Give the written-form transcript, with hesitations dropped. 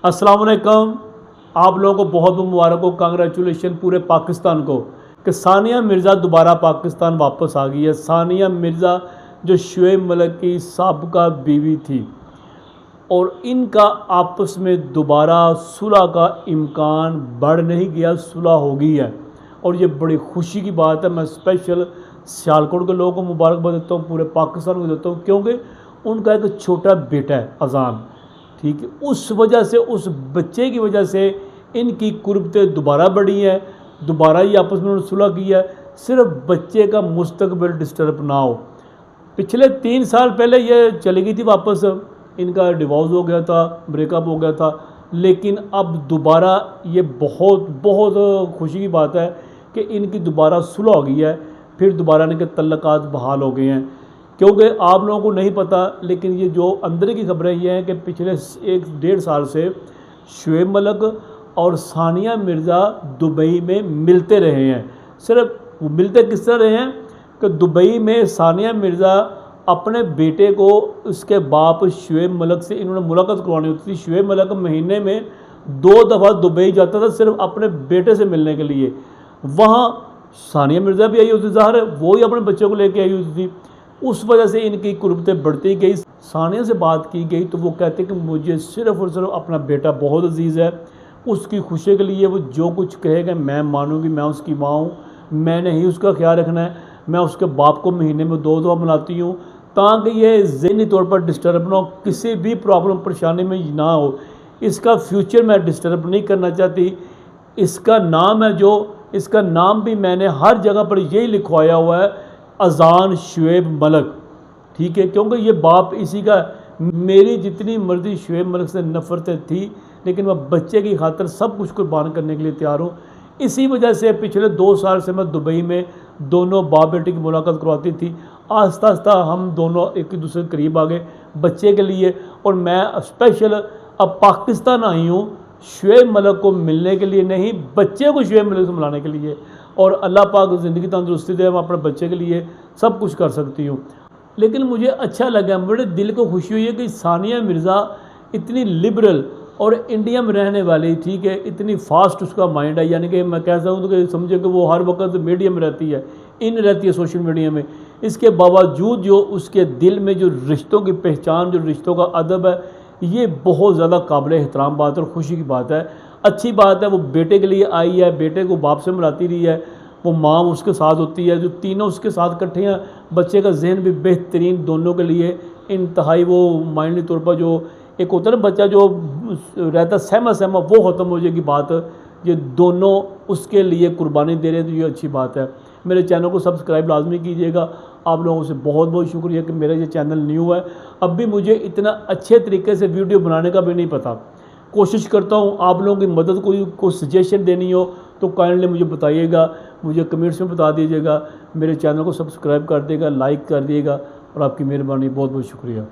अस्सलाम वालेकुम। आप लोगों को बहुत बहुत मुबारक हो, कांग्रेचुलेशन पूरे पाकिस्तान को कि सानिया मिर्ज़ा दोबारा पाकिस्तान वापस आ गई है। सानिया मिर्ज़ा जो शुएब मलिक की साबिका बीवी थी और इनका आपस में दोबारा सुलह का इम्कान बढ़ नहीं गया, सुलह हो गई है और ये बड़ी खुशी की बात है। मैं स्पेशल सियालकोट के लोगों को मुबारकबाद देता हूँ, पूरे पाकिस्तान को देता हूँ, क्योंकि उनका एक छोटा बेटा है अजान, ठीक है, उस वजह से, उस बच्चे की वजह से इनकी कुर्बतें दोबारा बढ़ी हैं, दोबारा ही आपस में उन्होंने सुलह किया है, सिर्फ बच्चे का मुस्तकबिल डिस्टर्ब ना हो। पिछले 3 साल पहले ये चली गई थी वापस, इनका डिवोर्स हो गया था, ब्रेकअप हो गया था, लेकिन अब दोबारा ये बहुत बहुत खुशी की बात है कि इनकी दोबारा सुलह हो गई है, फिर दोबारा इनके तल्लकात बहाल हो गए हैं। क्योंकि आप लोगों को नहीं पता, लेकिन ये जो अंदर की खबरें ये हैं कि पिछले 1-1.5 साल से शुएब मलिक और सानिया मिर्ज़ा दुबई में मिलते रहे हैं। सिर्फ वो मिलते किस तरह रहे हैं कि दुबई में सानिया मिर्ज़ा अपने बेटे को उसके बाप शुएब मलिक से इन्होंने मुलाकात करवानी होती थी। शुएब मलिक महीने में 2 दफ़ा दुबई जाता था सिर्फ अपने बेटे से मिलने के लिए। वहाँ सानिया मिर्ज़ा भी आई होती, ज़ाहिर है वो ही अपने बच्चे को लेके आई होती थी। उस वजह से इनकी कुर्बतें बढ़ती गई। सानिया से बात की गई तो वो कहते कि मुझे सिर्फ़ और सिर्फ अपना बेटा बहुत अजीज़ है, उसकी खुशी के लिए वो जो कुछ कहेगा मैं मानूंगी, मैं उसकी माँ हूँ, मैंने ही उसका ख्याल रखना है। मैं उसके बाप को महीने में 2 दफ़ा बुलाती हूँ ताकि ये ज़हनी तौर पर डिस्टर्ब ना हो, किसी भी प्रॉब्लम परेशानी में ना हो। इसका फ्यूचर मैं डिस्टर्ब नहीं करना चाहती। इसका नाम है जो, इसका नाम भी मैंने हर जगह पर यही लिखवाया हुआ है, अजान शुएब मलिक, ठीक है, क्योंकि ये बाप इसी का। मेरी जितनी मर्जी शुएब मलिक से नफ़रतें थी, लेकिन मैं बच्चे की खातिर सब कुछ कुर्बान करने के लिए तैयार हूँ। इसी वजह से पिछले 2 साल से मैं दुबई में दोनों बाप बेटे की मुलाकात करवाती थी। आहिस्ता आहिस्ता हम दोनों एक दूसरे के करीब आ गए बच्चे के लिए, और मैं स्पेशल अब पाकिस्तान आई हूँ शुएब मलिक को मिलने के लिए नहीं, बच्चे को शुएब मलिक से मिलाने के लिए। और अल्लाह पाक ज़िंदगी तंदुरुस्ती दे, मैं अपने बच्चे के लिए सब कुछ कर सकती हूँ। लेकिन मुझे अच्छा लगा, बड़े दिल को खुशी हुई है कि सानिया मिर्ज़ा इतनी लिबरल और इंडिया में रहने वाली, ठीक है, इतनी फास्ट उसका माइंड है, यानी कि मैं कह सकूँ कि समझे कि वो हर वक्त मीडिया में रहती है, इन रहती है सोशल मीडिया में। इसके बावजूद जो उसके दिल में जो रिश्तों की पहचान, जो रिश्तों का अदब है, ये बहुत ज़्यादा काबिल एहतराम बात और ख़ुशी की बात है। अच्छी बात है, वो बेटे के लिए आई है, बेटे को बाप से मिलाती रही है, वो माँ उसके साथ होती है, जो तीनों उसके साथ इकट्ठे हैं। बच्चे का जहन भी बेहतरीन, दोनों के लिए इंतहाई वो माइंडली तौर पर जो एक होता है ना बच्चा जो रहता सहमा सहमा, वो ख़त्म हो जाएगी बात। ये दोनों उसके लिए कुर्बानी दे रहे हैं, तो ये अच्छी बात है। मेरे चैनल को सब्सक्राइब लाजमी कीजिएगा। आप लोगों से बहुत बहुत शुक्रिया कि मेरा ये चैनल न्यू है, अब भी मुझे इतना अच्छे तरीके से वीडियो बनाने का भी नहीं पता। कोशिश करता हूँ आप लोगों की मदद, कोई सजेशन देनी हो तो काइंडली मुझे बताइएगा, मुझे कमेंट्स में बता दीजिएगा। मेरे चैनल को सब्सक्राइब कर देगा, लाइक कर दिएगा, और आपकी मेहरबानी, बहुत बहुत शुक्रिया।